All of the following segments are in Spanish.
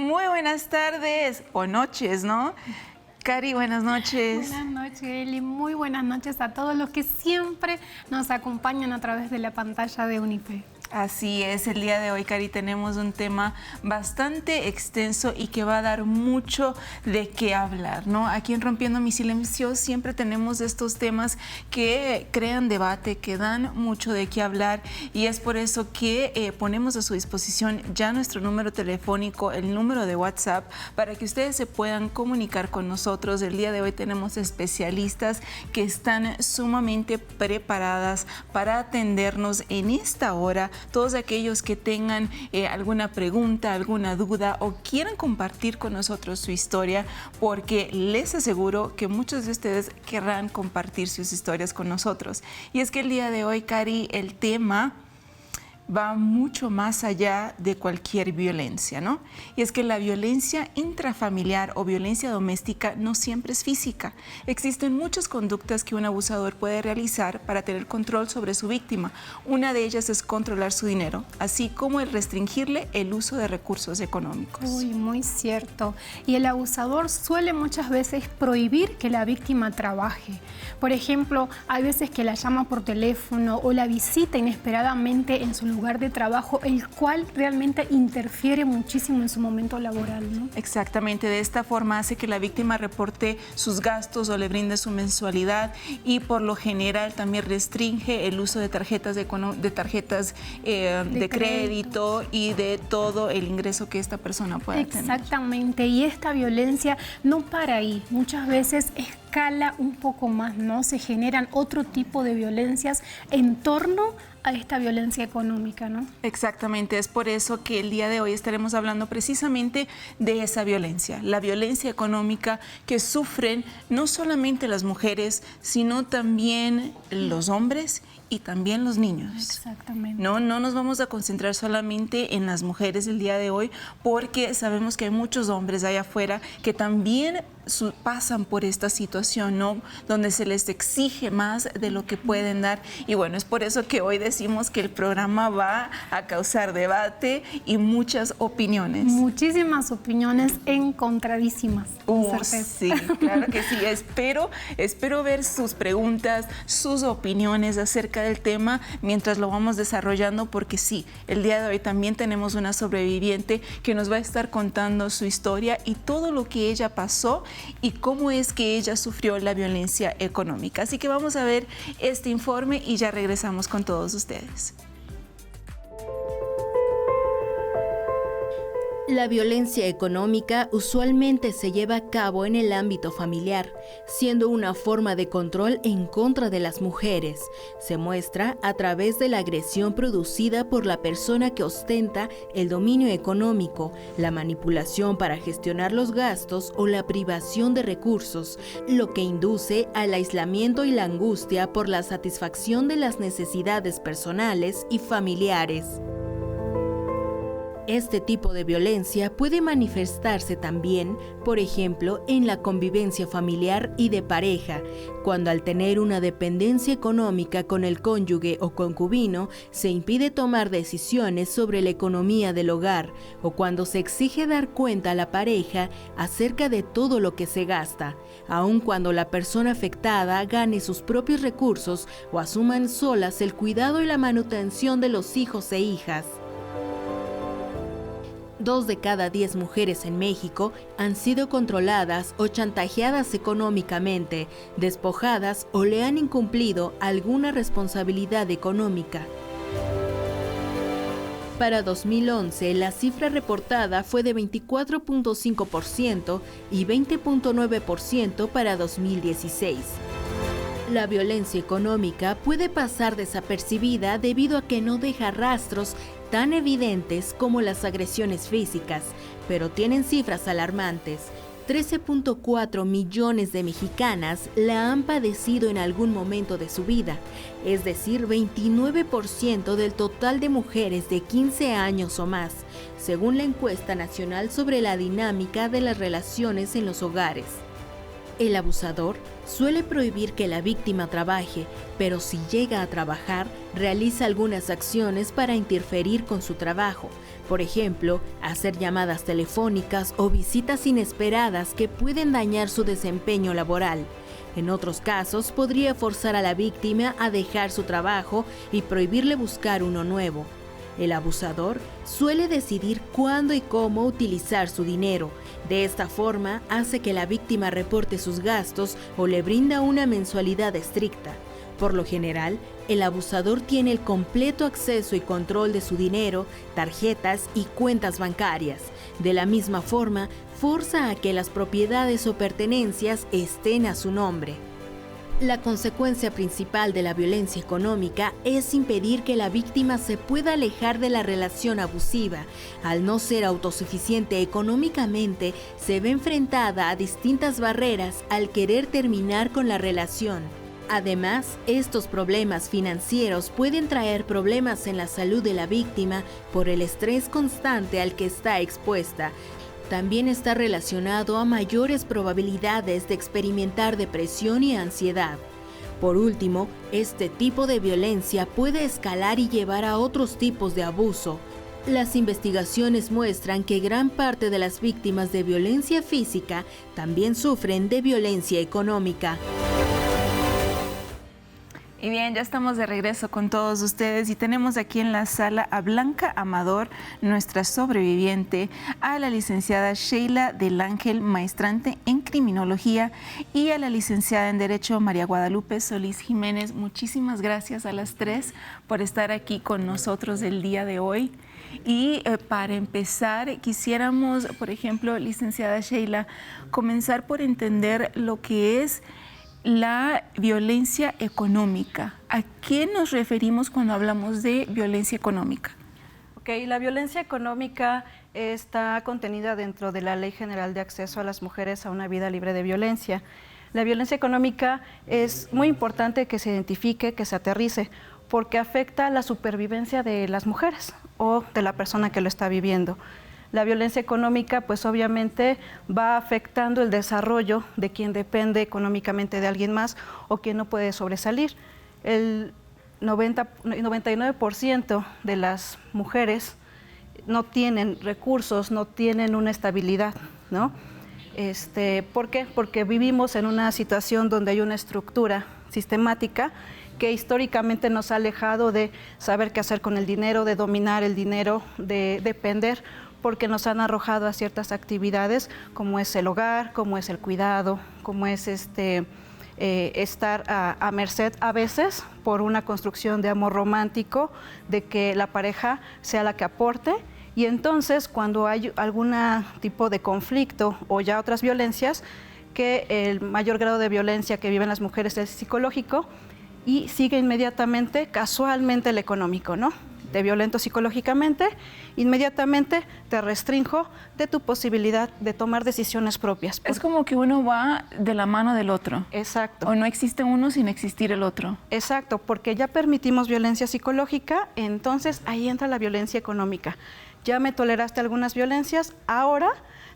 Muy buenas tardes o noches, ¿no? Cari, buenas noches. Buenas noches, Eli. Muy buenas noches a todos los que siempre nos acompañan a través de la pantalla de Unipe. Así es, el día de hoy, Cari, tenemos un tema bastante extenso y que va a dar mucho de qué hablar, ¿no? Aquí en Rompiendo Mi Silencio siempre tenemos estos temas que crean debate, que dan mucho de qué hablar, y es por eso que ponemos a su disposición ya nuestro número telefónico, el número de WhatsApp, para que ustedes se puedan comunicar con nosotros. El día de hoy tenemos especialistas que están sumamente preparadas para atendernos en esta hora. Todos aquellos que tengan alguna pregunta, alguna duda o quieran compartir con nosotros su historia, porque les aseguro que muchos de ustedes querrán compartir sus historias con nosotros. Y es que el día de hoy, Cari, el tema va mucho más allá de cualquier violencia, ¿no? Y es que la violencia intrafamiliar o violencia doméstica no siempre es física. Existen muchas conductas que un abusador puede realizar para tener control sobre su víctima. Una de ellas es controlar su dinero, así como el restringirle el uso de recursos económicos. Uy, muy cierto. Y el abusador suele muchas veces prohibir que la víctima trabaje. Por ejemplo, hay veces que la llama por teléfono o la visita inesperadamente en su lugar de trabajo, el cual realmente interfiere muchísimo en su momento laboral, ¿no? Exactamente, de esta forma hace que la víctima reporte sus gastos o le brinde su mensualidad, y por lo general también restringe el uso de tarjetas de crédito y de todo el ingreso que esta persona pueda tener. Exactamente, y esta violencia no para ahí, muchas veces escala un poco más, ¿no? Se generan otro tipo de violencias en torno a esta violencia económica, ¿no? Exactamente, es por eso que el día de hoy estaremos hablando precisamente de esa violencia, la violencia económica que sufren no solamente las mujeres, sino también los hombres y también los niños. Exactamente. No nos vamos a concentrar solamente en las mujeres el día de hoy, porque sabemos que hay muchos hombres allá afuera que también pasan por esta situación, ¿no? Donde se les exige más de lo que pueden dar. Y bueno, es por eso que hoy decimos que el programa va a causar debate y muchas opiniones. Muchísimas opiniones encontradísimas. Sí, claro que sí. Espero ver sus preguntas, sus opiniones acerca del tema mientras lo vamos desarrollando, porque sí, el día de hoy también tenemos una sobreviviente que nos va a estar contando su historia y todo lo que ella pasó y cómo es que ella sufrió la violencia económica. Así que vamos a ver este informe y ya regresamos con todos ustedes. La violencia económica usualmente se lleva a cabo en el ámbito familiar, siendo una forma de control en contra de las mujeres. Se muestra a través de la agresión producida por la persona que ostenta el dominio económico, la manipulación para gestionar los gastos o la privación de recursos, lo que induce al aislamiento y la angustia por la satisfacción de las necesidades personales y familiares. Este tipo de violencia puede manifestarse también, por ejemplo, en la convivencia familiar y de pareja, cuando al tener una dependencia económica con el cónyuge o concubino, se impide tomar decisiones sobre la economía del hogar, o cuando se exige dar cuenta a la pareja acerca de todo lo que se gasta, aun cuando la persona afectada gane sus propios recursos o asuman solas el cuidado y la manutención de los hijos e hijas. 2 de cada 10 mujeres en México han sido controladas o chantajeadas económicamente, despojadas o le han incumplido alguna responsabilidad económica. Para 2011, la cifra reportada fue de 24.5% y 20.9% para 2016. La violencia económica puede pasar desapercibida debido a que no deja rastros tan evidentes como las agresiones físicas, pero tienen cifras alarmantes. 13.4 millones de mexicanas la han padecido en algún momento de su vida, es decir, 29% del total de mujeres de 15 años o más, según la encuesta nacional sobre la dinámica de las relaciones en los hogares. El abusador suele prohibir que la víctima trabaje, pero si llega a trabajar, realiza algunas acciones para interferir con su trabajo. Por ejemplo, hacer llamadas telefónicas o visitas inesperadas que pueden dañar su desempeño laboral. En otros casos, podría forzar a la víctima a dejar su trabajo y prohibirle buscar uno nuevo. El abusador suele decidir cuándo y cómo utilizar su dinero. De esta forma, hace que la víctima reporte sus gastos o le brinda una mensualidad estricta. Por lo general, el abusador tiene el completo acceso y control de su dinero, tarjetas y cuentas bancarias. De la misma forma, forza a que las propiedades o pertenencias estén a su nombre. La consecuencia principal de la violencia económica es impedir que la víctima se pueda alejar de la relación abusiva. Al no ser autosuficiente económicamente, se ve enfrentada a distintas barreras al querer terminar con la relación. Además, estos problemas financieros pueden traer problemas en la salud de la víctima por el estrés constante al que está expuesta. También está relacionado a mayores probabilidades de experimentar depresión y ansiedad. Por último, este tipo de violencia puede escalar y llevar a otros tipos de abuso. Las investigaciones muestran que gran parte de las víctimas de violencia física también sufren de violencia económica. Y bien, ya estamos de regreso con todos ustedes y tenemos aquí en la sala a Blanca Amador, nuestra sobreviviente, a la licenciada Sheila del Ángel, maestrante en criminología, y a la licenciada en Derecho María Guadalupe Solís Jiménez. Muchísimas gracias a las tres por estar aquí con nosotros el día de hoy. Y para empezar, quisiéramos, por ejemplo, licenciada Sheila, comenzar por entender lo que es la violencia económica. ¿A qué nos referimos cuando hablamos de violencia económica? La violencia económica está contenida dentro de la Ley General de Acceso a las Mujeres a una Vida Libre de Violencia. La violencia económica es muy importante que se identifique, que se aterrice, porque afecta la supervivencia de las mujeres o de la persona que lo está viviendo. La violencia económica, pues obviamente va afectando el desarrollo de quien depende económicamente de alguien más o quien no puede sobresalir. El 99% de las mujeres no tienen recursos, no tienen una estabilidad, ¿no? ¿Por qué? Porque vivimos en una situación donde hay una estructura sistemática que históricamente nos ha alejado de saber qué hacer con el dinero, de dominar el dinero, de depender, porque nos han arrojado a ciertas actividades como es el hogar, como es el cuidado, como es estar a merced a veces por una construcción de amor romántico, de que la pareja sea la que aporte, y entonces cuando hay algún tipo de conflicto o ya otras violencias, que el mayor grado de violencia que viven las mujeres es psicológico y sigue inmediatamente, casualmente, el económico, ¿no? Te violento psicológicamente, inmediatamente te restrinjo de tu posibilidad de tomar decisiones propias. Es como que uno va de la mano del otro. Exacto. O no existe uno sin existir el otro. Exacto, porque ya permitimos violencia psicológica, entonces ahí entra la violencia económica. Ya me toleraste algunas violencias, ahora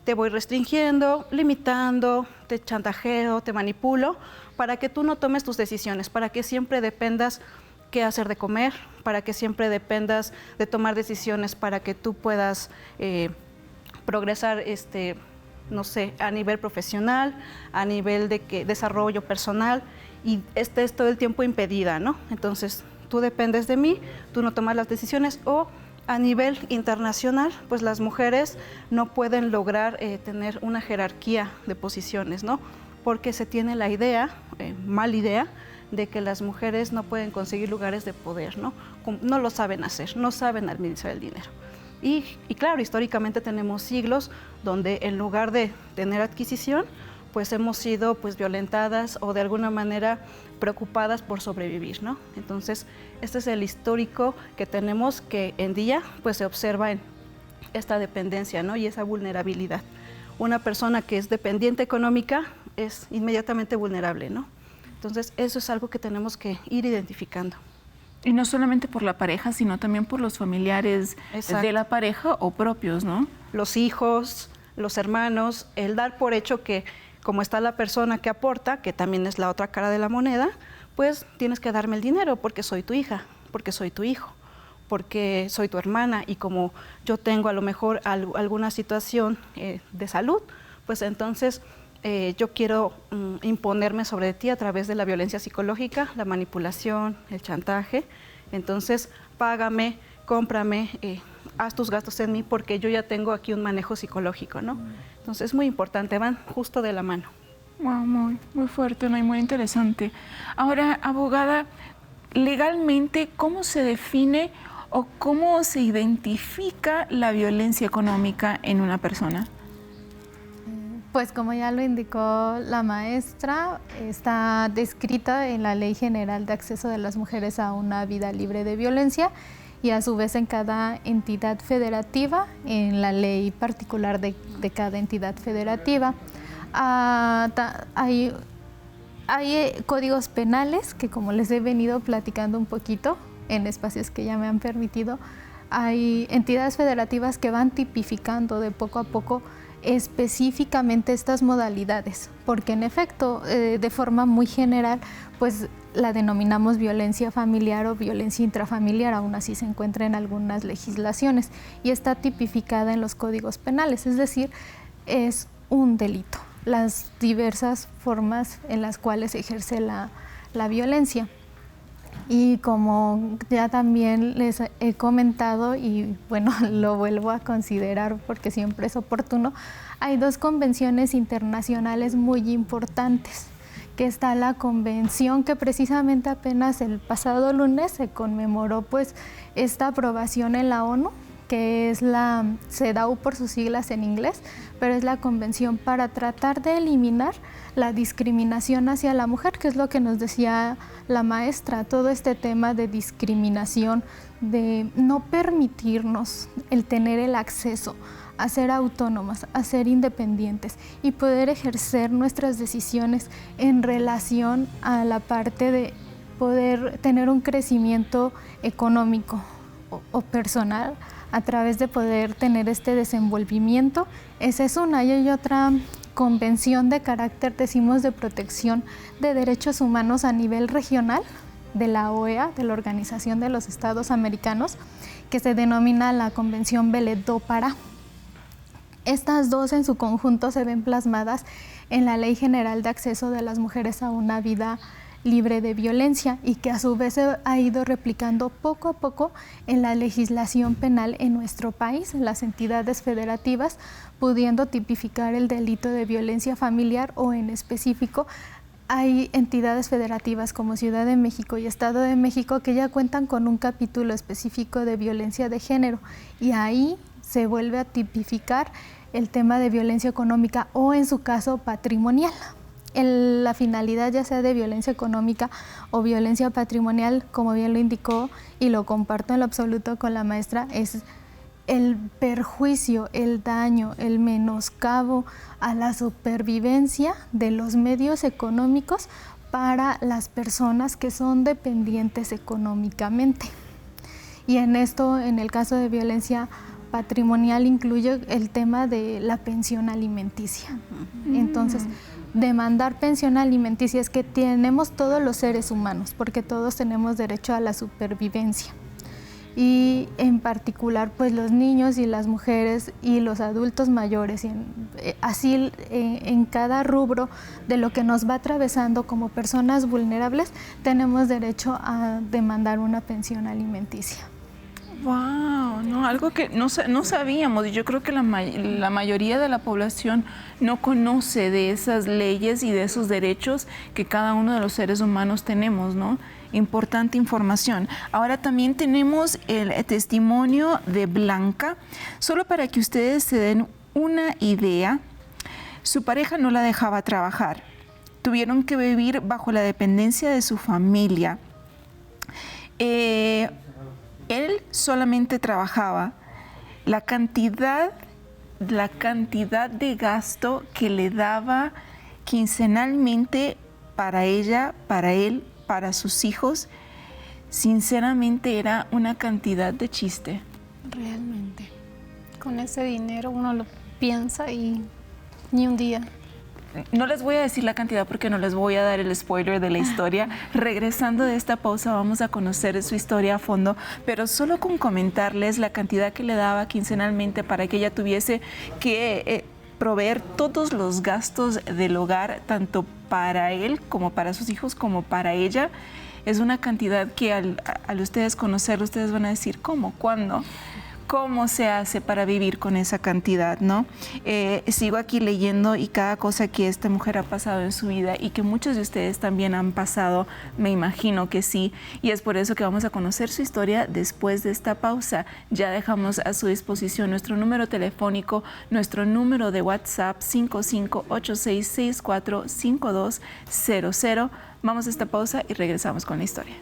te voy restringiendo, limitando, te chantajeo, te manipulo, para que tú no tomes tus decisiones, para que siempre dependas qué hacer de comer, para que siempre dependas de tomar decisiones para que tú puedas progresar, no sé, a nivel profesional, a nivel de desarrollo personal, y estés todo el tiempo impedida, ¿no? Entonces, tú dependes de mí, tú no tomas las decisiones, o a nivel internacional, pues las mujeres no pueden lograr tener una jerarquía de posiciones, ¿no? Porque se tiene la idea, mala idea, de que las mujeres no pueden conseguir lugares de poder, ¿no? No lo saben hacer, no saben administrar el dinero. Y claro, históricamente tenemos siglos donde en lugar de tener adquisición, pues hemos sido pues violentadas o de alguna manera preocupadas por sobrevivir, ¿no? Entonces, este es el histórico que tenemos, que en día pues se observa en esta dependencia, ¿no? Y esa vulnerabilidad. Una persona que es dependiente económica es inmediatamente vulnerable, ¿no? Entonces, eso es algo que tenemos que ir identificando. Y no solamente por la pareja, sino también por los familiares de la pareja o propios, ¿no? Los hijos, los hermanos, el dar por hecho que como está la persona que aporta, que también es la otra cara de la moneda, pues tienes que darme el dinero porque soy tu hija, porque soy tu hijo, porque soy tu hermana, y como yo tengo a lo mejor alguna situación de salud, pues entonces yo quiero imponerme sobre ti a través de la violencia psicológica, la manipulación, el chantaje. Entonces, págame, cómprame, haz tus gastos en mí, porque yo ya tengo aquí un manejo psicológico, ¿no? Entonces, es muy importante, van justo de la mano. Wow, muy fuerte, ¿no? Y muy interesante. Ahora, abogada, legalmente, ¿cómo se define o cómo se identifica la violencia económica en una persona? Pues como ya lo indicó la maestra, está descrita en la Ley General de Acceso de las Mujeres a una Vida Libre de Violencia, y a su vez en cada entidad federativa, en la ley particular de cada entidad federativa. Hay códigos penales que, como les he venido platicando un poquito en espacios que ya me han permitido, hay entidades federativas que van tipificando de poco a poco específicamente estas modalidades, porque en efecto, de forma muy general, pues la denominamos violencia familiar o violencia intrafamiliar, aún así se encuentra en algunas legislaciones y está tipificada en los códigos penales, es decir, es un delito, las diversas formas en las cuales se ejerce la violencia. Y como ya también les he comentado, y bueno, lo vuelvo a considerar porque siempre es oportuno, hay dos convenciones internacionales muy importantes, que está la convención que precisamente apenas el pasado lunes se conmemoró pues esta aprobación en la ONU, que es la CEDAW por sus siglas en inglés, pero es la convención para tratar de eliminar la discriminación hacia la mujer, que es lo que nos decía la maestra, todo este tema de discriminación, de no permitirnos el tener el acceso a ser autónomas, a ser independientes y poder ejercer nuestras decisiones en relación a la parte de poder tener un crecimiento económico o personal a través de poder tener este desenvolvimiento. Esa es una, y hay otra convención de carácter, decimos, de protección de derechos humanos a nivel regional de la OEA, de la Organización de los Estados Americanos, que se denomina la Convención Belet do Pará. Estas dos en su conjunto se ven plasmadas en la Ley General de Acceso de las Mujeres a una Vida Libre de Violencia, y que a su vez se ha ido replicando poco a poco en la legislación penal en nuestro país, en las entidades federativas, pudiendo tipificar el delito de violencia familiar, o en específico hay entidades federativas como Ciudad de México y Estado de México que ya cuentan con un capítulo específico de violencia de género, y ahí se vuelve a tipificar el tema de violencia económica o, en su caso, patrimonial. La finalidad, ya sea de violencia económica o violencia patrimonial, como bien lo indicó y lo comparto en lo absoluto con la maestra, es el perjuicio, el daño, el menoscabo a la supervivencia de los medios económicos para las personas que son dependientes económicamente. Y en esto, en el caso de violencia patrimonial, incluye el tema de la pensión alimenticia. Entonces, demandar pensión alimenticia es que tenemos todos los seres humanos, porque todos tenemos derecho a la supervivencia. Y en particular, pues los niños y las mujeres y los adultos mayores, así en cada rubro de lo que nos va atravesando como personas vulnerables, tenemos derecho a demandar una pensión alimenticia. Wow, no, algo que no sabíamos, y yo creo que la mayoría de la población no conoce de esas leyes y de esos derechos que cada uno de los seres humanos tenemos, ¿no? Importante información. Ahora también tenemos el testimonio de Blanca. Solo para que ustedes se den una idea, su pareja no la dejaba trabajar. Tuvieron que vivir bajo la dependencia de su familia. Él solamente trabajaba. La cantidad de gasto que le daba quincenalmente para ella, para él, para sus hijos, sinceramente era una cantidad de chiste. Realmente. Con ese dinero uno lo piensa y ni un día. No les voy a decir la cantidad porque no les voy a dar el spoiler de la historia. Regresando de esta pausa vamos a conocer su historia a fondo, pero solo con comentarles la cantidad que le daba quincenalmente para que ella tuviese que proveer todos los gastos del hogar, tanto para él como para sus hijos como para ella. Es una cantidad que al ustedes conocerlo, ustedes van a decir, ¿cómo? ¿Cuándo? ¿Cómo se hace para vivir con esa cantidad, no? Sigo aquí leyendo y cada cosa que esta mujer ha pasado en su vida y que muchos de ustedes también han pasado, me imagino que sí, y es por eso que vamos a conocer su historia después de esta pausa. Ya dejamos a su disposición nuestro número telefónico, nuestro número de WhatsApp 5586645200. Vamos a esta pausa y regresamos con la historia.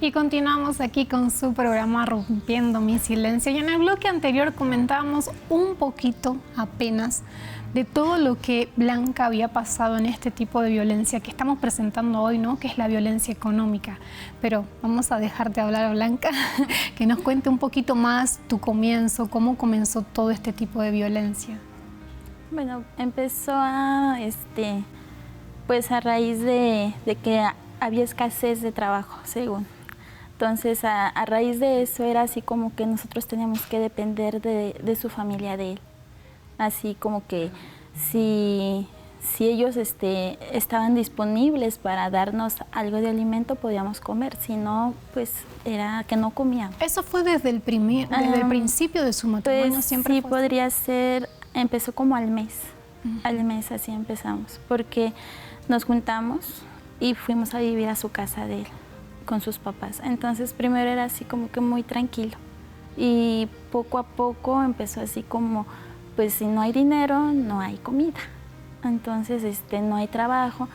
Y continuamos aquí con su programa Rompiendo mi Silencio. Y en el bloque anterior comentábamos un poquito apenas de todo lo que Blanca había pasado en este tipo de violencia que estamos presentando hoy, ¿no? Que es la violencia económica. Pero vamos a dejarte hablar, Blanca, que nos cuente un poquito más tu comienzo, cómo comenzó todo este tipo de violencia. Bueno, empezó pues a raíz de que había escasez de trabajo, según. Entonces, a raíz de eso era así como que nosotros teníamos que depender de su familia, de él. Así como que si ellos estaban disponibles para darnos algo de alimento, podíamos comer. Si no, pues era que no comíamos. ¿Eso fue desde el principio de su matrimonio? Pues, ¿Siempre sí, fue podría ser, empezó como al mes. Al mes así empezamos, porque nos juntamos y fuimos a vivir a su casa de él, con sus papás. Entonces primero era así como que muy tranquilo y poco a poco empezó así como, pues si no hay dinero, no hay comida. Entonces no hay trabajo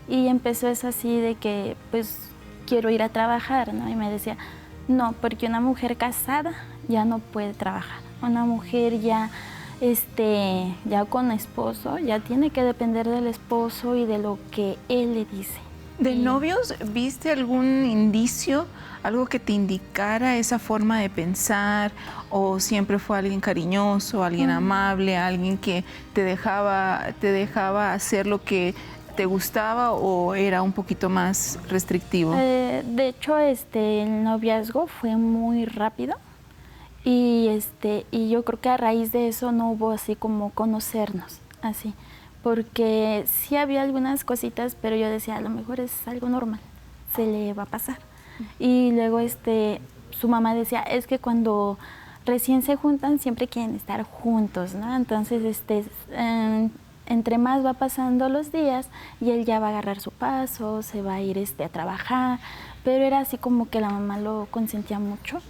y empezó eso así de que pues quiero ir a trabajar, ¿no? Y me decía, no, porque una mujer casada ya no puede trabajar. Una mujer ya con esposo, ya tiene que depender del esposo y de lo que él le dice. ¿De novios viste algún indicio, algo que te indicara esa forma de pensar? ¿O siempre fue alguien cariñoso, alguien amable, alguien que te dejaba hacer lo que te gustaba, o era un poquito más restrictivo? De hecho, el noviazgo fue muy rápido y yo creo que a raíz de eso no hubo así como conocernos, así. Porque sí había algunas cositas, pero yo decía, a lo mejor es algo normal, se le va a pasar. Y luego su mamá decía, es que cuando recién se juntan siempre quieren estar juntos, ¿no? Entonces, entre más va pasando los días y él ya va a agarrar su paso, se va a ir a trabajar, pero era así como que la mamá lo consentía mucho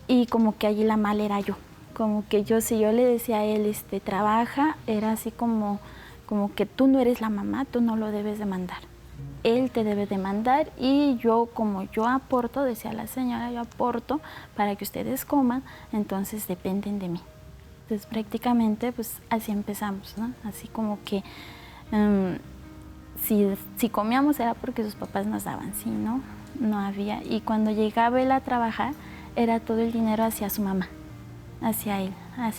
y como que allí la mal era yo. Como que si yo le decía a él, trabaja, era así como que tú no eres la mamá, tú no lo debes de mandar. Él te debe de mandar y yo, como yo aporto, decía la señora, yo aporto para que ustedes coman, entonces dependen de mí. Entonces prácticamente pues así empezamos, ¿no? Así como que si comíamos era porque sus papás nos daban, si no, no había. Y cuando llegaba él a trabajar, era todo el dinero hacia su mamá, hacia él.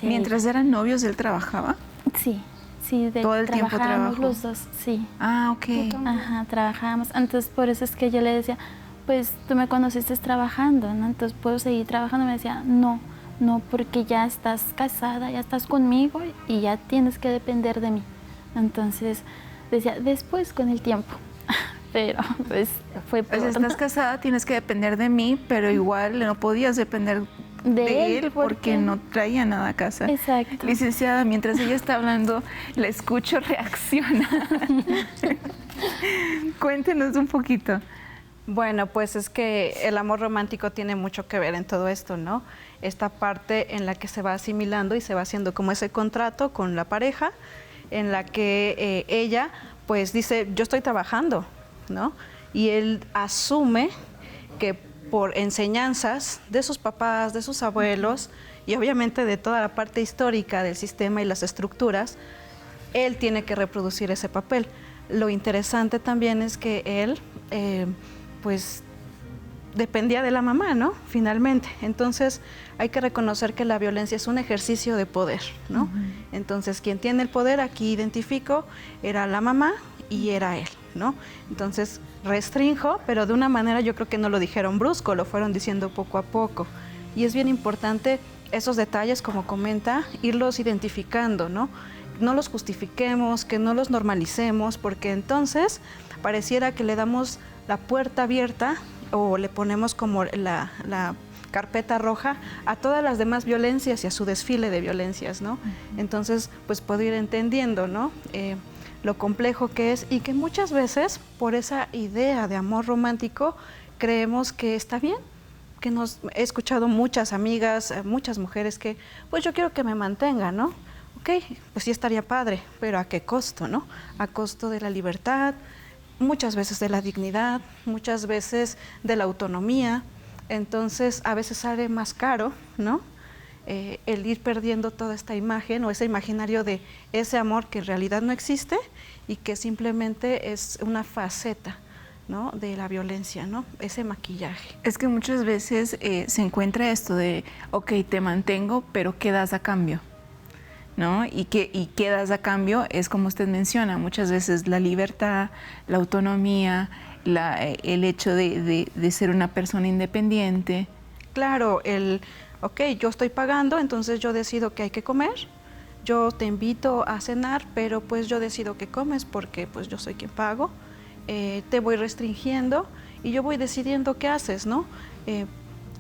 ¿Mientras eran novios él trabajaba? Sí. Sí, todo el tiempo trabajó. Los dos, sí. Ah, ok. Ajá, trabajábamos. Entonces, por eso es que yo le decía, pues tú me conociste trabajando, ¿no? Entonces, ¿puedo seguir trabajando? Me decía, no, porque ya estás casada, ya estás conmigo y ya tienes que depender de mí. Entonces, decía, después con el tiempo. Pero, pues, fue pronto. Pues estás casada, tienes que depender de mí, pero igual no podías depender de él porque no traía nada a casa. Exacto. Licenciada, mientras ella está hablando, la escucho, reacciona. Cuéntenos un poquito. Bueno, pues es que el amor romántico tiene mucho que ver en todo esto, ¿no? Esta parte en la que se va asimilando y se va haciendo como ese contrato con la pareja, en la que ella pues dice, yo estoy trabajando, ¿no? Y él asume que por enseñanzas de sus papás, de sus abuelos y obviamente de toda la parte histórica del sistema y las estructuras, él tiene que reproducir ese papel. Lo interesante también es que él, pues, dependía de la mamá, ¿no? Finalmente. Entonces, hay que reconocer que la violencia es un ejercicio de poder, ¿no? Entonces, quien tiene el poder, aquí identifico, era la mamá y era él, ¿no? Entonces, restrinjo, pero de una manera yo creo que no lo dijeron brusco, lo fueron diciendo poco a poco. Y es bien importante esos detalles, como comenta, irlos identificando, ¿no? No los justifiquemos, que no los normalicemos, porque entonces pareciera que le damos la puerta abierta o le ponemos como la carpeta roja a todas las demás violencias y a su desfile de violencias, ¿no? Entonces, pues puedo ir entendiendo, ¿no? Lo complejo que es y que muchas veces por esa idea de amor romántico creemos que está bien, que he escuchado muchas amigas, muchas mujeres que, pues yo quiero que me mantenga, ¿no? Ok, pues sí estaría padre, pero ¿a qué costo, no? A costo de la libertad, muchas veces de la dignidad, muchas veces de la autonomía. Entonces, a veces sale más caro, ¿no? El ir perdiendo toda esta imagen o ese imaginario de ese amor que en realidad no existe y que simplemente es una faceta, ¿no? De la violencia, ¿no? Ese maquillaje. Es que muchas veces se encuentra esto de, ok, te mantengo, pero ¿qué das a cambio? ¿No? Y qué das a cambio es como usted menciona, muchas veces la libertad, la autonomía, el hecho de ser una persona independiente. Claro, ok, yo estoy pagando, entonces yo decido que hay que comer, yo te invito a cenar, pero pues yo decido que comes porque pues yo soy quien pago, te voy restringiendo y yo voy decidiendo qué haces, ¿no?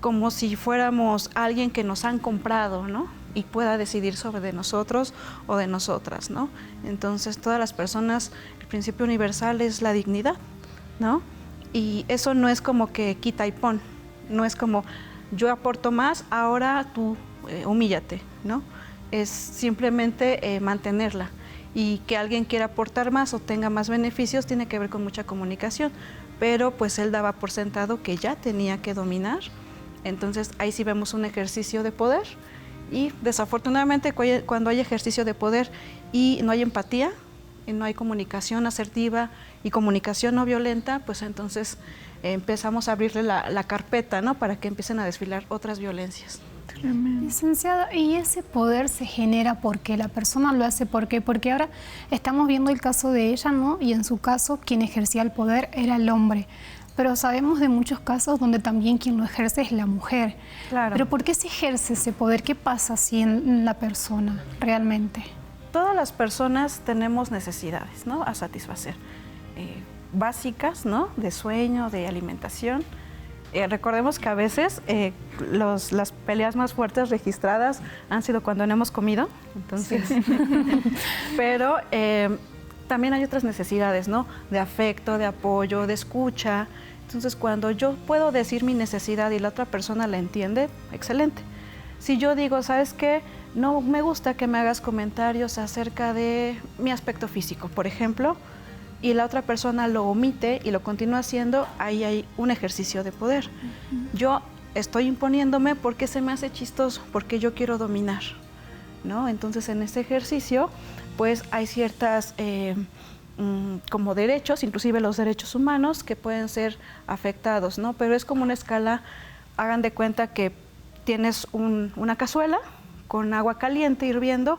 Como si fuéramos alguien que nos han comprado, ¿no? Y pueda decidir sobre de nosotros o de nosotras, ¿no? Entonces, todas las personas, el principio universal es la dignidad, ¿no? Y eso no es como que quita y pon, no es como yo aporto más, ahora tú humíllate, ¿no? Es simplemente mantenerla. Y que alguien quiera aportar más o tenga más beneficios tiene que ver con mucha comunicación, pero pues él daba por sentado que ya tenía que dominar. Entonces, ahí sí vemos un ejercicio de poder. Y desafortunadamente cuando hay ejercicio de poder y no hay empatía, y no hay comunicación asertiva y comunicación no violenta, pues entonces empezamos a abrirle la carpeta, ¿no? Para que empiecen a desfilar otras violencias. Licenciada, ¿y ese poder se genera porque la persona lo hace? ¿Por qué? Porque ahora estamos viendo el caso de ella, ¿no? Y en su caso, quien ejercía el poder era el hombre. Pero sabemos de muchos casos donde también quien lo ejerce es la mujer. Claro. Pero ¿por qué se ejerce ese poder? ¿Qué pasa así en la persona realmente? Todas las personas tenemos necesidades, ¿no? A satisfacer, básicas, ¿no? De sueño, de alimentación. Recordemos que a veces las peleas más fuertes registradas han sido cuando no hemos comido, entonces, pero también hay otras necesidades, ¿no? De afecto, de apoyo, de escucha. Entonces, cuando yo puedo decir mi necesidad y la otra persona la entiende, excelente. Si yo digo, ¿sabes qué? No me gusta que me hagas comentarios acerca de mi aspecto físico, por ejemplo, y la otra persona lo omite y lo continúa haciendo, ahí hay un ejercicio de poder. Yo estoy imponiéndome porque se me hace chistoso, porque yo quiero dominar, ¿no? Entonces, en ese ejercicio, pues hay ciertas como derechos, inclusive los derechos humanos, que pueden ser afectados, ¿no? Pero es como una escala, hagan de cuenta que tienes una cazuela con agua caliente hirviendo,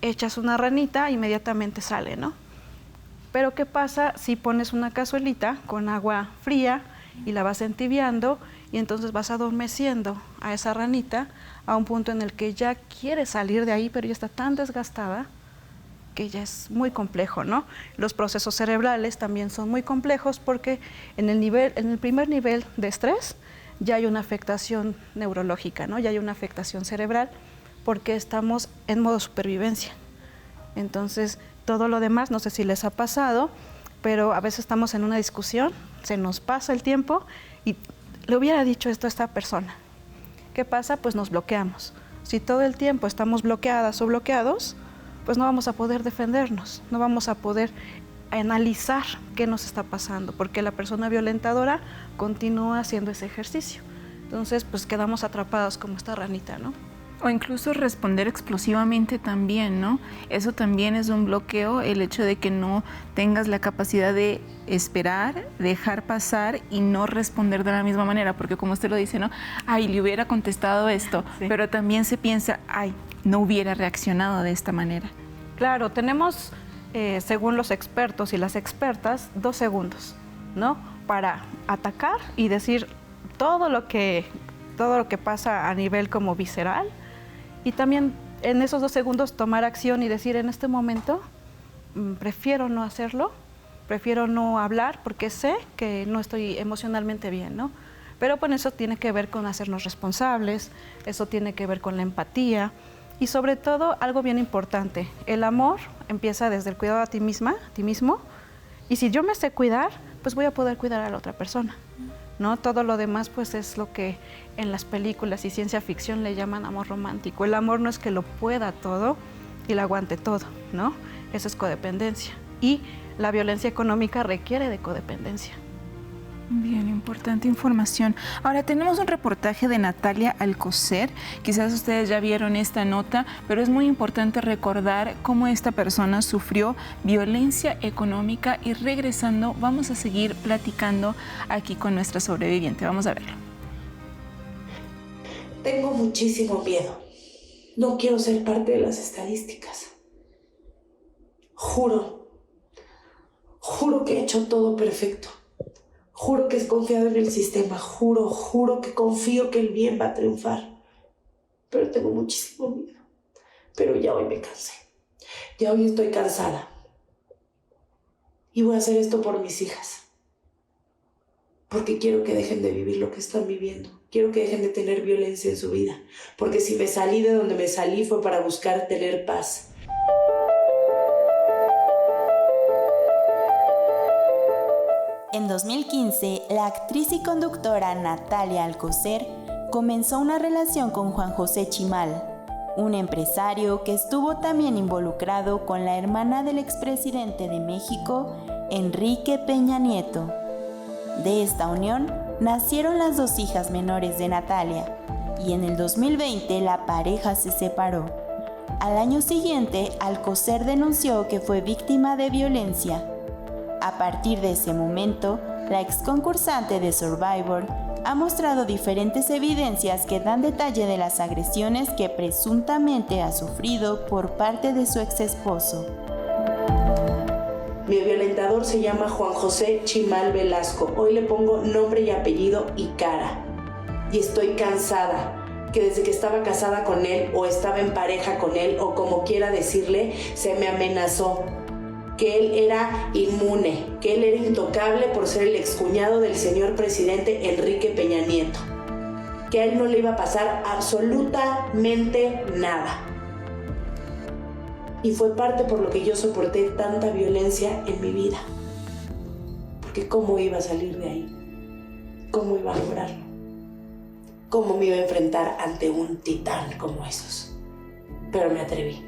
echas una ranita, inmediatamente sale, ¿no? Pero ¿qué pasa si pones una cazuelita con agua fría y la vas entibiando y entonces vas adormeciendo a esa ranita a un punto en el que ya quiere salir de ahí, pero ya está tan desgastada que ya es muy complejo, ¿no? Los procesos cerebrales también son muy complejos porque en el primer nivel de estrés ya hay una afectación neurológica, ¿no? Ya hay una afectación cerebral porque estamos en modo supervivencia. Entonces, todo lo demás, no sé si les ha pasado, pero a veces estamos en una discusión, se nos pasa el tiempo y le hubiera dicho esto a esta persona. ¿Qué pasa? Pues nos bloqueamos. Si todo el tiempo estamos bloqueadas o bloqueados, pues no vamos a poder defendernos, no vamos a poder analizar qué nos está pasando, porque la persona violentadora continúa haciendo ese ejercicio. Entonces, pues quedamos atrapados como esta ranita, ¿no? O incluso responder explosivamente también, ¿no? Eso también es un bloqueo, el hecho de que no tengas la capacidad de esperar, dejar pasar y no responder de la misma manera, porque como usted lo dice, ¿no? Ay, le hubiera contestado esto, sí. Pero también se piensa, ay, no hubiera reaccionado de esta manera. Claro, tenemos, según los expertos y las expertas, 2 segundos, ¿no? Para atacar y decir todo lo que pasa a nivel como visceral, y también en esos 2 segundos tomar acción y decir, en este momento prefiero no hacerlo, prefiero no hablar porque sé que no estoy emocionalmente bien, ¿no? Pero pues eso tiene que ver con hacernos responsables, eso tiene que ver con la empatía y sobre todo algo bien importante, el amor empieza desde el cuidado a ti misma, a ti mismo, y si yo me sé cuidar, pues voy a poder cuidar a la otra persona, ¿no? Todo lo demás pues es lo que en las películas y ciencia ficción le llaman amor romántico. El amor no es que lo pueda todo y lo aguante todo, ¿no? Eso es codependencia. Y la violencia económica requiere de codependencia. Bien, importante información. Ahora tenemos un reportaje de Natalia Alcocer. Quizás ustedes ya vieron esta nota, pero es muy importante recordar cómo esta persona sufrió violencia económica y regresando vamos a seguir platicando aquí con nuestra sobreviviente. Vamos a verlo. Tengo muchísimo miedo. No quiero ser parte de las estadísticas. Juro que he hecho todo perfecto. Juro que he confiado en el sistema, juro que confío que el bien va a triunfar. Pero tengo muchísimo miedo. Pero ya hoy me cansé. Ya hoy estoy cansada. Y voy a hacer esto por mis hijas. Porque quiero que dejen de vivir lo que están viviendo. Quiero que dejen de tener violencia en su vida. Porque si me salí de donde me salí fue para buscar tener paz. En 2015, la actriz y conductora Natalia Alcocer comenzó una relación con Juan José Chimal, un empresario que estuvo también involucrado con la hermana del expresidente de México, Enrique Peña Nieto. De esta unión nacieron las 2 hijas menores de Natalia y en el 2020 la pareja se separó. Al año siguiente, Alcocer denunció que fue víctima de violencia. A partir de ese momento, la ex concursante de Survivor ha mostrado diferentes evidencias que dan detalle de las agresiones que presuntamente ha sufrido por parte de su ex esposo. Mi violentador se llama Juan José Chimal Velasco. Hoy le pongo nombre y apellido y cara. Y estoy cansada que desde que estaba casada con él o estaba en pareja con él o como quiera decirle, se me amenazó. Que él era inmune, que él era intocable por ser el excuñado del señor presidente Enrique Peña Nieto. Que a él no le iba a pasar absolutamente nada. Y fue parte por lo que yo soporté tanta violencia en mi vida. Porque ¿cómo iba a salir de ahí? ¿Cómo iba a lograrlo? ¿Cómo me iba a enfrentar ante un titán como esos? Pero me atreví.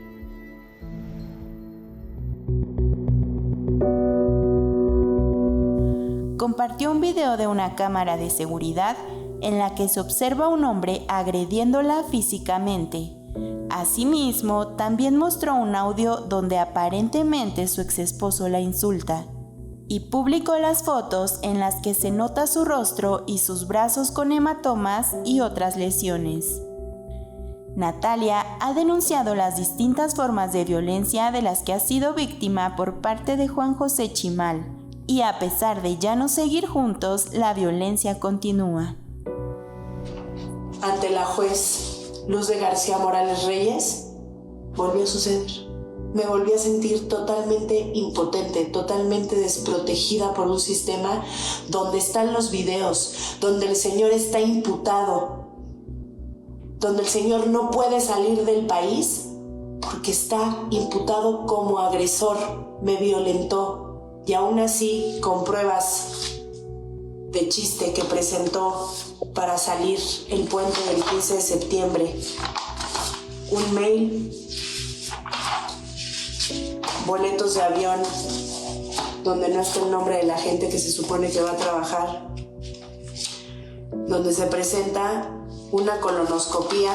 Compartió un video de una cámara de seguridad en la que se observa a un hombre agrediéndola físicamente. Asimismo, también mostró un audio donde aparentemente su exesposo la insulta. Y publicó las fotos en las que se nota su rostro y sus brazos con hematomas y otras lesiones. Natalia ha denunciado las distintas formas de violencia de las que ha sido víctima por parte de Juan José Chimal. Y a pesar de ya no seguir juntos, la violencia continúa. Ante la juez Luz de García Morales Reyes, volvió a suceder. Me volví a sentir totalmente impotente, totalmente desprotegida por un sistema donde están los videos, donde el señor está imputado, donde el señor no puede salir del país porque está imputado como agresor, me violentó. Y aún así, con pruebas de chiste que presentó para salir el puente del 15 de septiembre, un mail, boletos de avión, donde no está el nombre de la gente que se supone que va a trabajar, donde se presenta una colonoscopía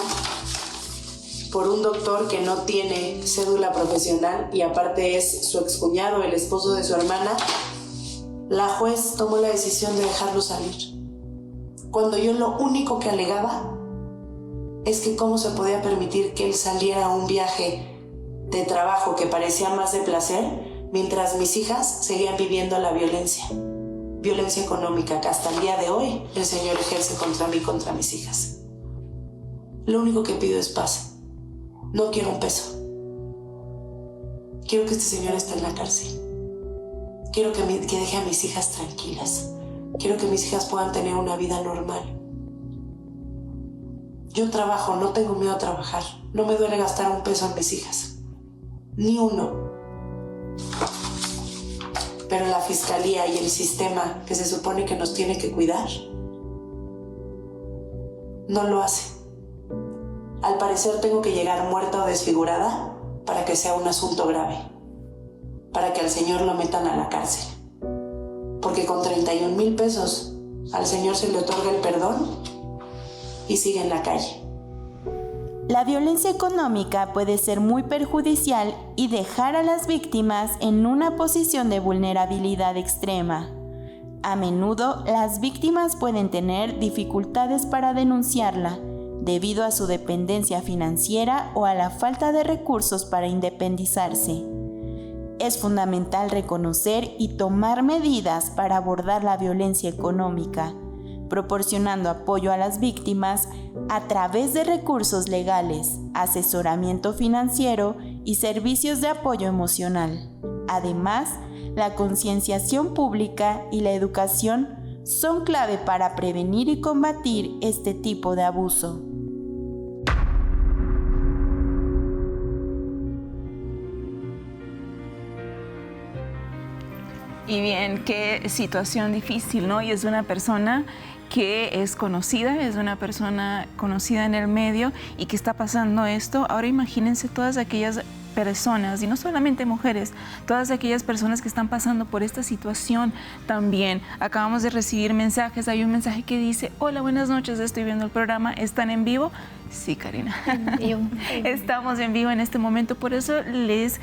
por un doctor que no tiene cédula profesional y aparte es su excuñado, el esposo de su hermana, la juez tomó la decisión de dejarlo salir. Cuando yo lo único que alegaba es que cómo se podía permitir que él saliera a un viaje de trabajo que parecía más de placer, mientras mis hijas seguían viviendo la violencia económica que hasta el día de hoy el Señor ejerce contra mí, contra mis hijas. Lo único que pido es paz. No quiero un peso. Quiero que este señor esté en la cárcel. Quiero que deje a mis hijas tranquilas. Quiero que mis hijas puedan tener una vida normal. Yo trabajo, no tengo miedo a trabajar. No me duele gastar un peso en mis hijas. Ni uno. Pero la fiscalía y el sistema que se supone que nos tiene que cuidar, no lo hace. Al parecer tengo que llegar muerta o desfigurada para que sea un asunto grave, para que al señor lo metan a la cárcel. Porque con 31,000 pesos al señor se le otorga el perdón y sigue en la calle. La violencia económica puede ser muy perjudicial y dejar a las víctimas en una posición de vulnerabilidad extrema. A menudo, las víctimas pueden tener dificultades para denunciarla, debido a su dependencia financiera o a la falta de recursos para independizarse. Es fundamental reconocer y tomar medidas para abordar la violencia económica, proporcionando apoyo a las víctimas a través de recursos legales, asesoramiento financiero y servicios de apoyo emocional. Además, la concienciación pública y la educación son clave para prevenir y combatir este tipo de abuso. Y bien, qué situación difícil, ¿no? Y es una persona que es conocida en el medio y que está pasando esto. Ahora imagínense todas aquellas personas, y no solamente mujeres, todas aquellas personas que están pasando por esta situación también. Acabamos de recibir mensajes, hay un mensaje que dice: hola, buenas noches, estoy viendo el programa, ¿están en vivo? Sí, Karina. Estamos en vivo en este momento, por eso les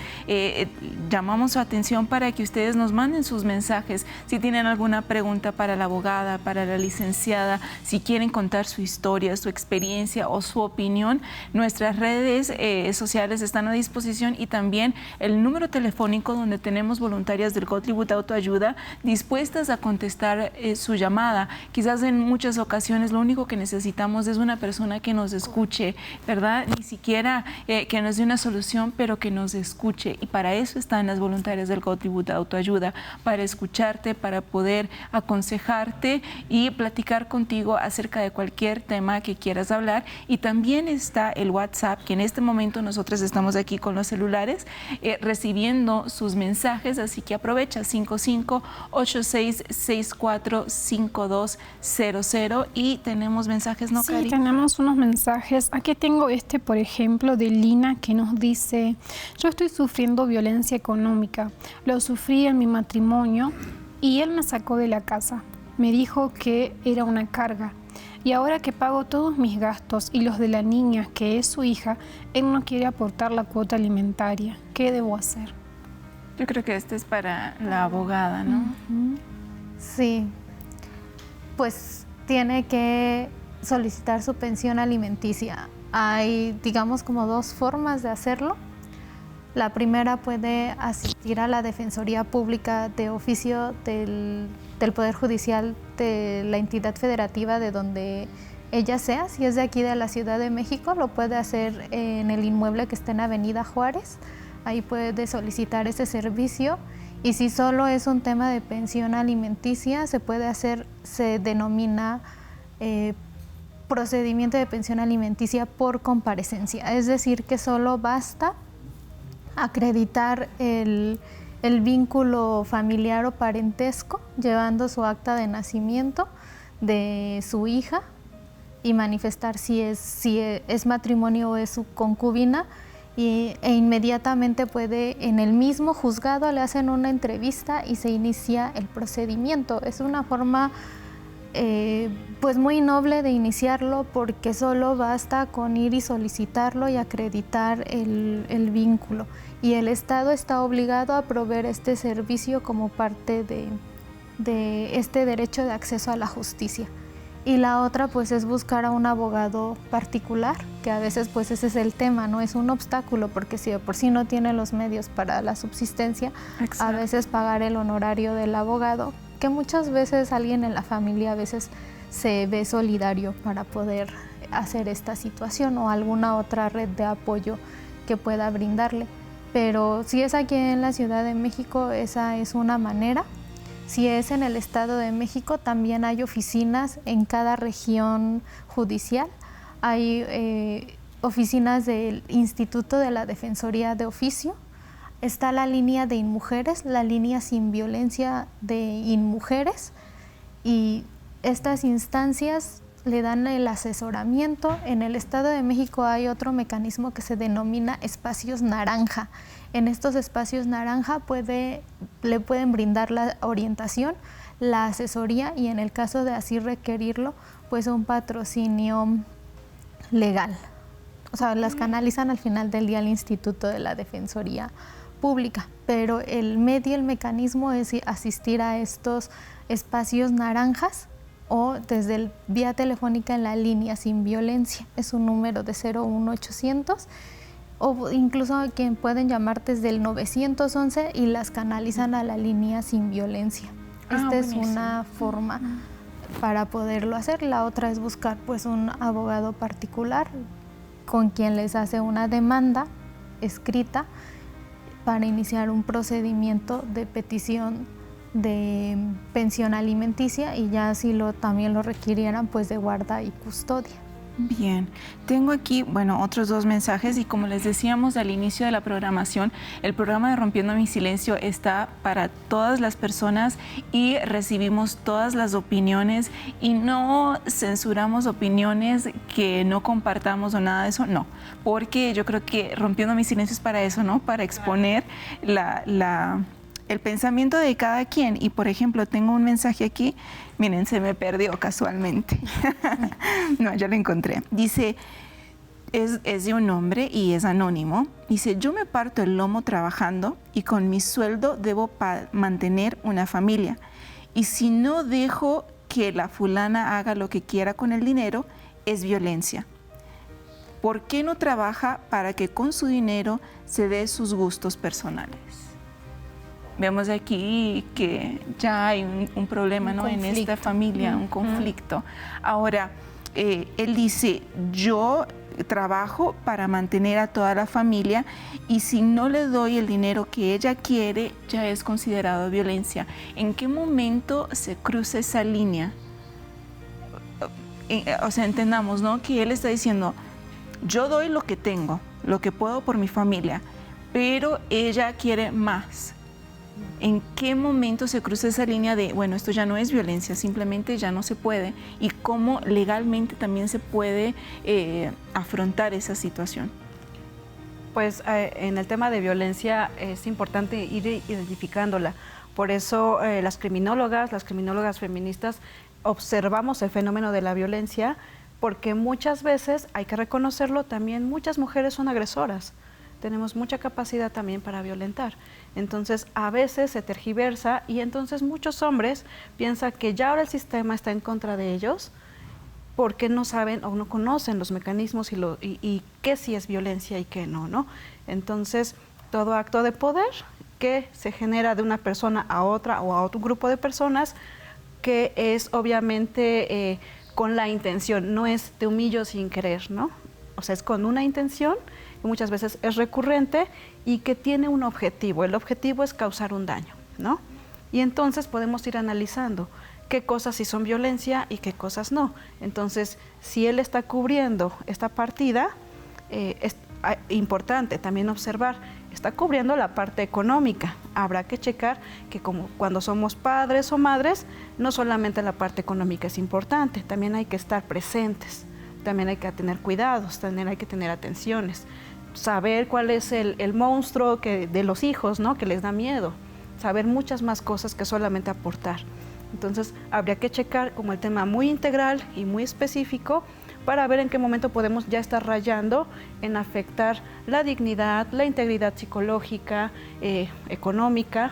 llamamos su atención para que ustedes nos manden sus mensajes. Si tienen alguna pregunta para la abogada, para la licenciada, si quieren contar su historia, su experiencia o su opinión, nuestras redes sociales están a disposición y también el número telefónico donde tenemos voluntarias del Gottlieb Autoayuda dispuestas a contestar su llamada. Quizás en muchas ocasiones lo único que necesitamos es una persona que nos escuche, ¿verdad? Ni siquiera que nos dé una solución, pero que nos escuche. Y para eso están las voluntarias del Gottlieb Autoayuda, para escucharte, para poder aconsejarte y platicar contigo acerca de cualquier tema que quieras hablar. Y también está el WhatsApp, que en este momento nosotros estamos aquí con los celulares recibiendo sus mensajes, así que aprovecha 5586645200 y tenemos mensajes, ¿no, Cari? Sí, tenemos unos mensajes. Aquí tengo por ejemplo, de Lina, que nos dice: yo estoy sufriendo violencia económica. Lo sufrí en mi matrimonio y él me sacó de la casa. Me dijo que era una carga. Y ahora que pago todos mis gastos y los de la niña, que es su hija, él no quiere aportar la cuota alimentaria. ¿Qué debo hacer? Yo creo que este es para la abogada, ¿no? Sí, pues tiene que solicitar su pensión alimenticia. Hay, digamos, como dos formas de hacerlo. La primera, puede asistir a la Defensoría Pública de oficio del Poder Judicial de la entidad federativa de donde ella sea. Si es de aquí de la Ciudad de México, lo puede hacer en el inmueble que está en Avenida Juárez. Ahí puede solicitar ese servicio. Y si solo es un tema de pensión alimenticia, se puede hacer, se denomina procedimiento de pensión alimenticia por comparecencia. Es decir, que solo basta acreditar el vínculo familiar o parentesco, llevando su acta de nacimiento de su hija y manifestar si es matrimonio o es su concubina, e inmediatamente en el mismo juzgado le hacen una entrevista y se inicia el procedimiento. Es una forma pues muy noble de iniciarlo, porque solo basta con ir y solicitarlo y acreditar el vínculo, y el Estado está obligado a proveer este servicio como parte de este derecho de acceso a la justicia. Y la otra pues es buscar a un abogado particular, que a veces pues ese es el tema, ¿no? Es un obstáculo, porque si de por sí no tiene los medios para la subsistencia, exacto, a veces pagar el honorario del abogado, que muchas veces alguien en la familia a veces se ve solidario para poder hacer esta situación, o alguna otra red de apoyo que pueda brindarle. Pero si es aquí en la Ciudad de México, esa es una manera. Si es en el Estado de México, también hay oficinas en cada región judicial. Hay oficinas del Instituto de la Defensoría de Oficio. Está la línea de InMujeres, la línea sin violencia de InMujeres. Y estas instancias le dan el asesoramiento. En el Estado de México hay otro mecanismo que se denomina espacios naranja. En estos espacios naranja le pueden brindar la orientación, la asesoría y, en el caso de así requerirlo, pues un patrocinio legal. O sea, las canalizan al final del día al Instituto de la Defensoría Pública, pero el medio, el mecanismo es asistir a estos espacios naranjas, o desde vía telefónica en la línea sin violencia. Es un número de 01800, o incluso quien pueden llamar desde el 911 y las canalizan a la línea sin violencia. Esta es una forma para poderlo hacer. La otra es buscar pues un abogado particular con quien les hace una demanda escrita para iniciar un procedimiento de petición de pensión alimenticia, y ya si también lo requirieran, pues de guarda y custodia. Bien, tengo aquí, otros 2 mensajes, y como les decíamos al inicio de la programación, el programa de Rompiendo mi Silencio está para todas las personas y recibimos todas las opiniones, y no censuramos opiniones que no compartamos o nada de eso, no, porque yo creo que Rompiendo mi Silencio es para eso, ¿no? Para exponer el pensamiento de cada quien. Y por ejemplo, tengo un mensaje aquí, miren, se me perdió casualmente. No, ya lo encontré. Dice, es de un hombre y es anónimo. Dice, yo me parto el lomo trabajando y con mi sueldo debo mantener una familia. Y si no dejo que la fulana haga lo que quiera con el dinero, es violencia. ¿Por qué no trabaja para que con su dinero se dé sus gustos personales? Vemos aquí que ya hay un problema, ¿no? En esta familia, un conflicto. Ahora, él dice, yo trabajo para mantener a toda la familia, y si no le doy el dinero que ella quiere, ya es considerado violencia. ¿En qué momento se cruza esa línea? O sea, entendamos, ¿no? Que él está diciendo, yo doy lo que tengo, lo que puedo por mi familia, pero ella quiere más. ¿En qué momento se cruza esa línea de, esto ya no es violencia, simplemente ya no se puede? ¿Y cómo legalmente también se puede afrontar esa situación? Pues en el tema de violencia es importante ir identificándola. Por eso las criminólogas feministas observamos el fenómeno de la violencia, porque muchas veces, hay que reconocerlo, también muchas mujeres son agresoras. Tenemos mucha capacidad también para violentar. Entonces, a veces se tergiversa, y entonces muchos hombres piensan que ya ahora el sistema está en contra de ellos, porque no saben o no conocen los mecanismos y qué sí es violencia y qué no, ¿no? Entonces, todo acto de poder que se genera de una persona a otra o a otro grupo de personas, que es obviamente con la intención, no es te humillo sin querer, ¿no? O sea, es con una intención, que muchas veces es recurrente y que tiene un objetivo. El objetivo es causar un daño, ¿no? Y entonces podemos ir analizando qué cosas sí son violencia y qué cosas no. Entonces, si él está cubriendo esta partida, es importante también observar, está cubriendo la parte económica. Habrá que checar que, como cuando somos padres o madres, no solamente la parte económica es importante, también hay que estar presentes, también hay que tener cuidados, también hay que tener atenciones. saber cuál es el monstruo de los hijos, ¿no? Que les da miedo, saber muchas más cosas que solamente aportar. Entonces, habría que checar como el tema muy integral y muy específico para ver en qué momento podemos ya estar rayando en afectar la dignidad, la integridad psicológica, económica,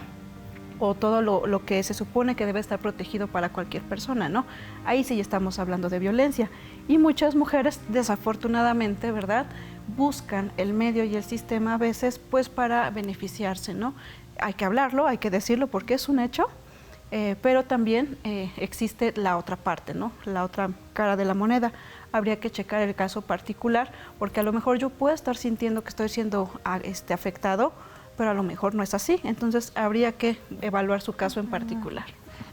o todo lo que se supone que debe estar protegido para cualquier persona, ¿no? Ahí sí estamos hablando de violencia. Y muchas mujeres, desafortunadamente, ¿verdad?, buscan el medio y el sistema a veces pues para beneficiarse, ¿no? Hay que hablarlo, hay que decirlo porque es un hecho, pero también existe la otra parte, ¿no? La otra cara de la moneda. Habría que checar el caso particular, porque a lo mejor yo puedo estar sintiendo que estoy siendo afectado, pero a lo mejor no es así. Entonces habría que evaluar su caso en particular.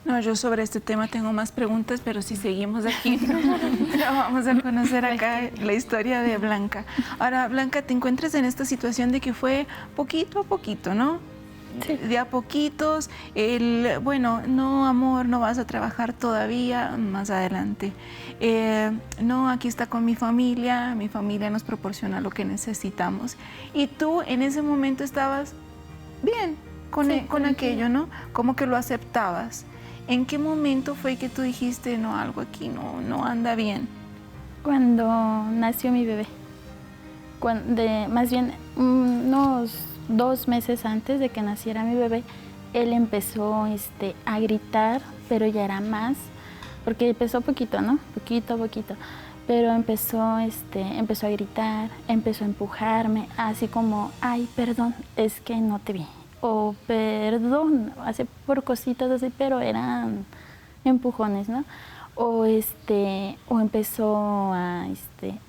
No, yo sobre este tema tengo más preguntas, pero si seguimos aquí, no vamos a conocer acá la historia de Blanca. Ahora, Blanca, te encuentras en esta situación de que fue poquito a poquito, ¿no? Sí. De a poquitos, bueno, no, amor, no vas a trabajar todavía, más adelante. No, aquí está con mi familia nos proporciona lo que necesitamos. Y tú en ese momento estabas bien con aquello, ¿no? Como que lo aceptabas. ¿En qué momento fue que tú dijiste, no, algo aquí no anda bien? Cuando nació mi bebé. Más bien, unos 2 meses antes de que naciera mi bebé, él empezó a gritar, pero ya era más, porque empezó poquito, ¿no? Poquito a poquito. Pero empezó a gritar, empezó a empujarme, así como, ay, perdón, es que no te vi. O perdón, así por cositas así, pero eran empujones, ¿no? O empezó a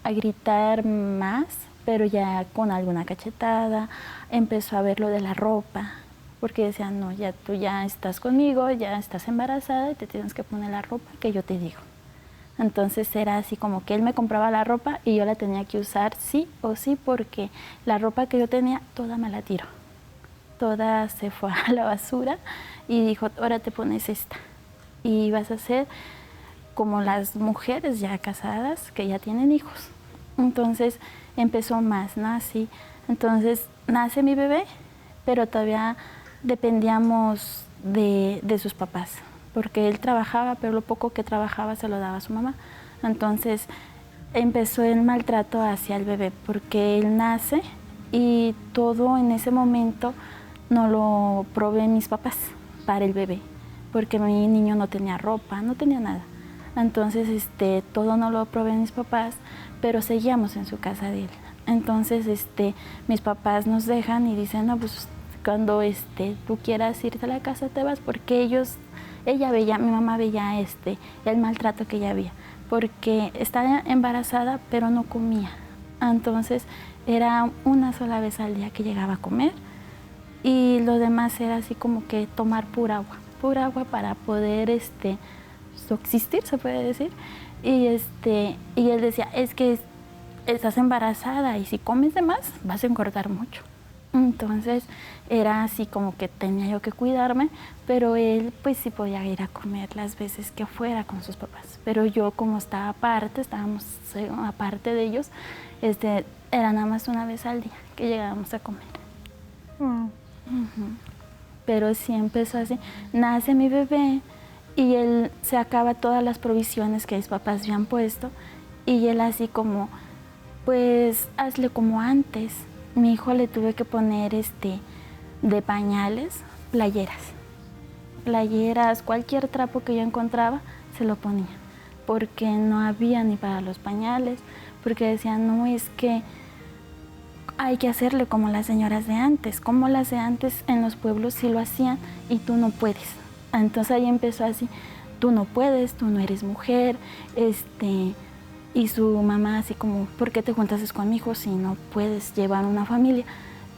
gritar más, pero ya con alguna cachetada. Empezó a ver lo de la ropa, porque decía, no, ya tú ya estás conmigo, ya estás embarazada y te tienes que poner la ropa que yo te digo. Entonces era así como que él me compraba la ropa y yo la tenía que usar sí o sí, porque la ropa que yo tenía toda me la tiró. Toda se fue a la basura y dijo, ahora te pones esta. Y vas a ser como las mujeres ya casadas que ya tienen hijos. Entonces empezó más, ¿no? Así. Entonces nace mi bebé, pero todavía dependíamos de sus papás, porque él trabajaba, pero lo poco que trabajaba se lo daba a su mamá. Entonces empezó el maltrato hacia el bebé, porque él nace y todo en ese momento no lo probé mis papás para el bebé, porque mi niño no tenía ropa, no tenía nada. Entonces todo no lo probé mis papás, pero seguíamos en su casa de él. Entonces mis papás nos dejan y dicen, no, pues cuando tú quieras irte a la casa te vas, porque mi mamá veía el maltrato que ella había, porque estaba embarazada pero no comía. Entonces era una sola vez al día que llegaba a comer y lo demás era así como que tomar pura agua para poder subsistir, se puede decir. Y él decía, es que estás embarazada y si comes de más vas a engordar mucho. Entonces era así como que tenía yo que cuidarme, pero él pues sí podía ir a comer las veces que fuera con sus papás. Pero yo como estaba aparte, estábamos aparte de ellos, era nada más una vez al día que llegábamos a comer. Pero sí empezó así. Nace mi bebé y él se acaba todas las provisiones que mis papás habían puesto y él así como, pues hazle como antes. Mi hijo le tuve que poner de pañales, playeras, cualquier trapo que yo encontraba se lo ponía, porque no había ni para los pañales, porque decían, no, es que hay que hacerle como las señoras de antes, como las de antes en los pueblos sí lo hacían y tú no puedes. Entonces ahí empezó así, tú no puedes, tú no eres mujer, y su mamá así como, ¿por qué te juntas con mi hijo si no puedes llevar una familia?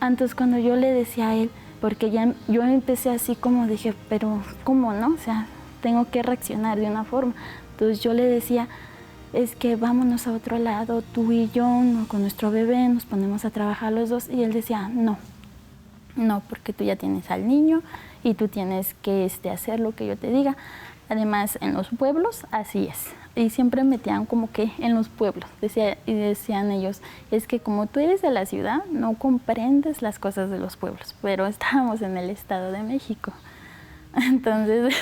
Entonces cuando yo le decía a él, porque ya yo empecé así como dije, pero ¿cómo no? O sea, tengo que reaccionar de una forma. Entonces yo le decía, es que vámonos a otro lado, tú y yo, con nuestro bebé, nos ponemos a trabajar los dos. Y él decía, no, porque tú ya tienes al niño y tú tienes que hacer lo que yo te diga. Además, en los pueblos, así es. Y siempre metían como que en los pueblos. Decían ellos, es que como tú eres de la ciudad, no comprendes las cosas de los pueblos. Pero estábamos en el Estado de México. Entonces,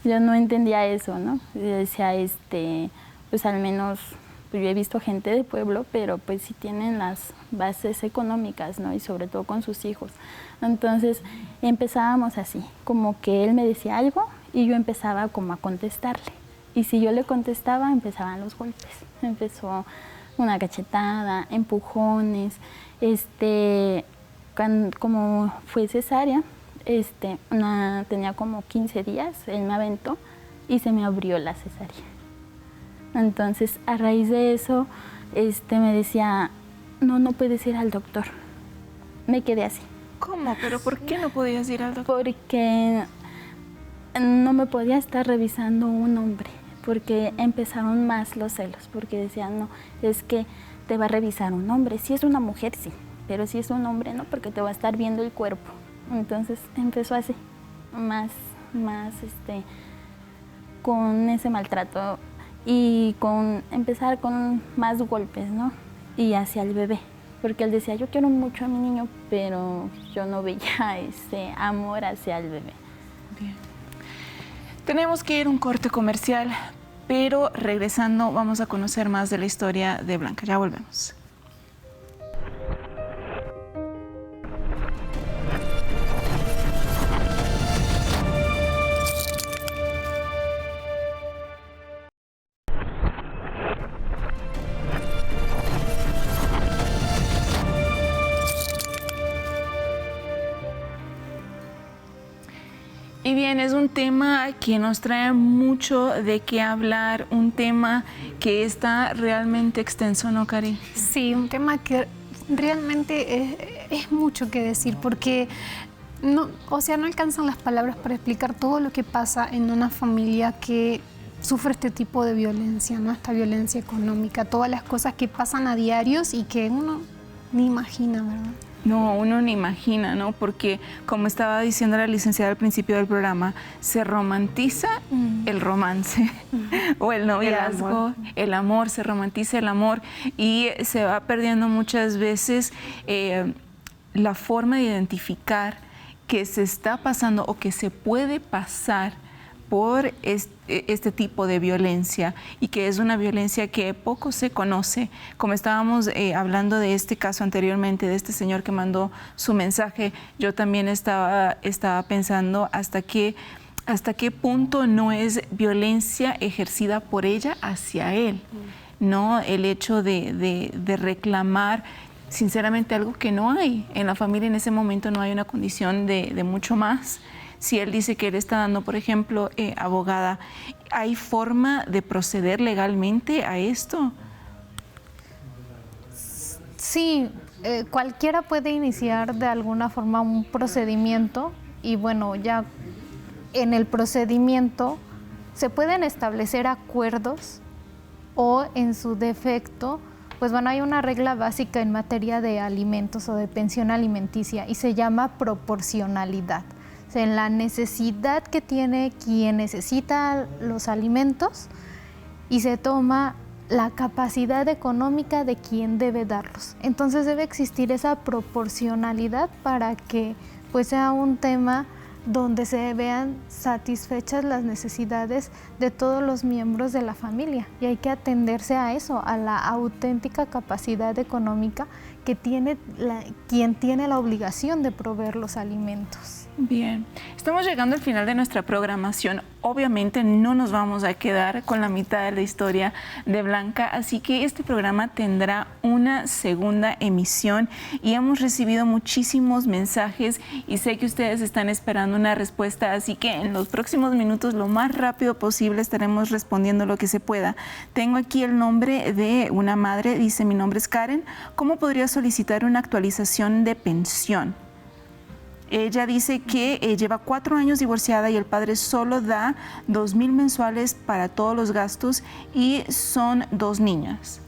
yo no entendía eso, ¿no? Yo decía, pues al menos pues yo he visto gente de pueblo, pero pues sí tienen las bases económicas, ¿no? Y sobre todo con sus hijos. Entonces, empezábamos así, como que él me decía algo y yo empezaba como a contestarle. Y si yo le contestaba, empezaban los golpes. Empezó una cachetada, empujones, como fue cesárea, tenía como 15 días, él me aventó y se me abrió la cesárea. Entonces, a raíz de eso, me decía, no puedes ir al doctor. Me quedé así. ¿Cómo? ¿Pero por qué no podías ir al doctor? Porque no me podía estar revisando un hombre, porque empezaron más los celos, porque decían, no, es que te va a revisar un hombre. Si es una mujer, sí, pero si es un hombre, no, porque te va a estar viendo el cuerpo. Entonces empezó así, más con ese maltrato y empezar con más golpes, ¿no? Y hacia el bebé, porque él decía, yo quiero mucho a mi niño, pero yo no veía ese amor hacia el bebé. Bien. Tenemos que ir a un corte comercial, pero regresando vamos a conocer más de la historia de Blanca. Ya volvemos. Y bien, es un tema que nos trae mucho de qué hablar, un tema que está realmente extenso, ¿no, Cari? Sí, un tema que realmente es mucho que decir, porque no alcanzan las palabras para explicar todo lo que pasa en una familia que sufre este tipo de violencia, ¿no? Esta violencia económica, todas las cosas que pasan a diarios y que uno ni imagina, ¿verdad? No, uno ni imagina, ¿no? Porque, como estaba diciendo la licenciada al principio del programa, se romantiza el romance o el noviazgo, el amor, se romantiza el amor y se va perdiendo muchas veces la forma de identificar que se está pasando o que se puede pasar por este tipo de violencia y que es una violencia que poco se conoce. Como estábamos hablando de este caso anteriormente, de este señor que mandó su mensaje, yo también estaba pensando hasta qué punto no es violencia ejercida por ella hacia él, ¿no? El hecho de reclamar sinceramente algo que no hay. En la familia en ese momento no hay una condición de mucho más. Si él dice que él está dando, por ejemplo, abogada, ¿hay forma de proceder legalmente a esto? Sí, cualquiera puede iniciar de alguna forma un procedimiento y bueno, ya en el procedimiento se pueden establecer acuerdos o en su defecto, pues bueno, hay una regla básica en materia de alimentos o de pensión alimenticia y se llama proporcionalidad. En la necesidad que tiene quien necesita los alimentos y se toma la capacidad económica de quien debe darlos. Entonces debe existir esa proporcionalidad para que pues sea un tema donde se vean satisfechas las necesidades de todos los miembros de la familia y hay que atenderse a eso, a la auténtica capacidad económica que tiene quien tiene la obligación de proveer los alimentos. Bien, estamos llegando al final de nuestra programación. Obviamente no nos vamos a quedar con la mitad de la historia de Blanca, así que este programa tendrá una segunda emisión y hemos recibido muchísimos mensajes y sé que ustedes están esperando una respuesta, así que en los próximos minutos, lo más rápido posible, estaremos respondiendo lo que se pueda. Tengo aquí el nombre de una madre, dice: mi nombre es Karen, ¿cómo podría solicitar una actualización de pensión? Ella dice que lleva 4 años divorciada y el padre solo da 2,000 mensuales para todos los gastos y son 2 niñas.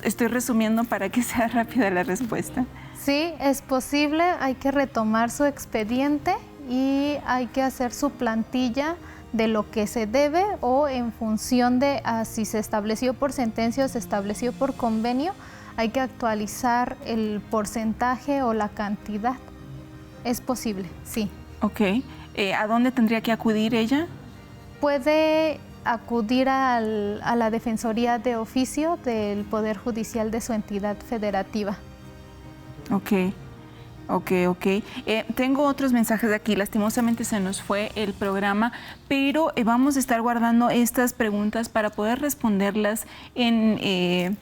Estoy resumiendo para que sea rápida la respuesta. Sí, es posible, hay que retomar su expediente y hay que hacer su plantilla de lo que se debe o en función de si se estableció por sentencia o se estableció por convenio, hay que actualizar el porcentaje o la cantidad. Es posible, sí. Ok. ¿A dónde tendría que acudir ella? Puede acudir a la Defensoría de Oficio del Poder Judicial de su entidad federativa. Ok. Tengo otros mensajes de aquí. Lastimosamente se nos fue el programa, pero vamos a estar guardando estas preguntas para poder responderlas en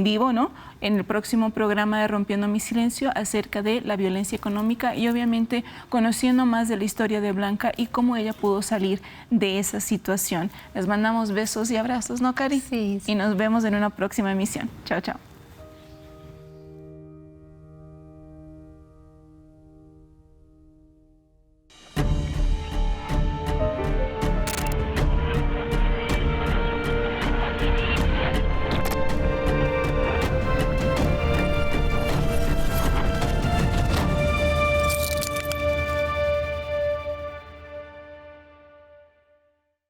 vivo, ¿no? En el próximo programa de Rompiendo mi Silencio acerca de la violencia económica y obviamente conociendo más de la historia de Blanca y cómo ella pudo salir de esa situación. Les mandamos besos y abrazos, ¿no, Cari? Sí. Y nos vemos en una próxima emisión. Chao, chao.